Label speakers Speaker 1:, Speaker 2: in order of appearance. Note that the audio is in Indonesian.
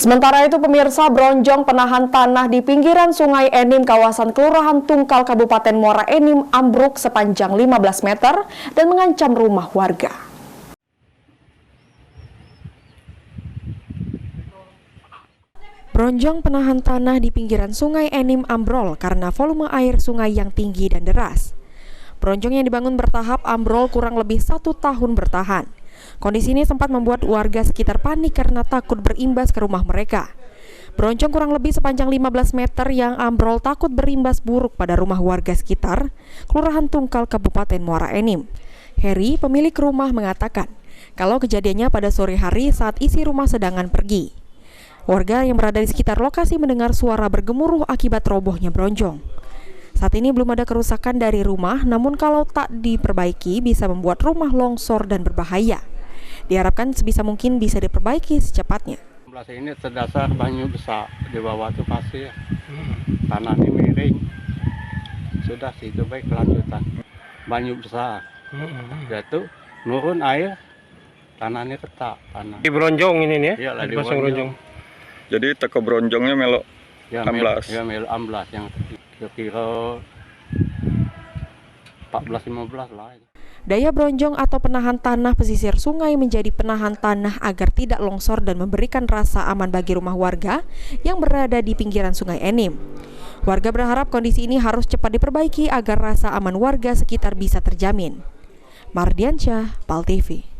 Speaker 1: Sementara itu pemirsa, bronjong penahan tanah di pinggiran Sungai Enim kawasan Kelurahan Tungkal Kabupaten Muara Enim ambruk sepanjang 15 meter dan mengancam rumah warga. Bronjong penahan tanah di pinggiran Sungai Enim ambrol karena volume air sungai yang tinggi dan deras. Bronjong yang dibangun bertahap ambrol kurang lebih 1 tahun bertahan. Kondisi ini sempat membuat warga sekitar panik karena takut berimbas ke rumah mereka. Bronjong kurang lebih sepanjang 15 meter yang ambrol takut berimbas buruk pada rumah warga sekitar, Kelurahan Tungkal Kabupaten Muara Enim. Heri, pemilik rumah, mengatakan kalau kejadiannya pada sore hari saat isi rumah sedang pergi. Warga yang berada di sekitar lokasi mendengar suara bergemuruh akibat robohnya bronjong. Saat ini belum ada kerusakan dari rumah, namun kalau tak diperbaiki bisa membuat rumah longsor dan berbahaya. Diharapkan sebisa mungkin bisa diperbaiki secepatnya.
Speaker 2: Ini terdasar banyak besar di bawah itu pasir, tanah ini miring. Sudah situ baik kelanjutan. Banyak besar, jatuh, nurun air, tanahnya retak.
Speaker 3: Di bronjong ini nih ya?
Speaker 2: Iyalah, di
Speaker 3: bronjong.
Speaker 4: Jadi teko bronjongnya melok
Speaker 2: ya,
Speaker 4: 16.
Speaker 2: Ya melok 16 yang kira 14-15 lah.
Speaker 1: Daya bronjong atau penahan tanah pesisir sungai menjadi penahan tanah agar tidak longsor dan memberikan rasa aman bagi rumah warga yang berada di pinggiran Sungai Enim. Warga berharap kondisi ini harus cepat diperbaiki agar rasa aman warga sekitar bisa terjamin. Mardiansyah, PAL TV.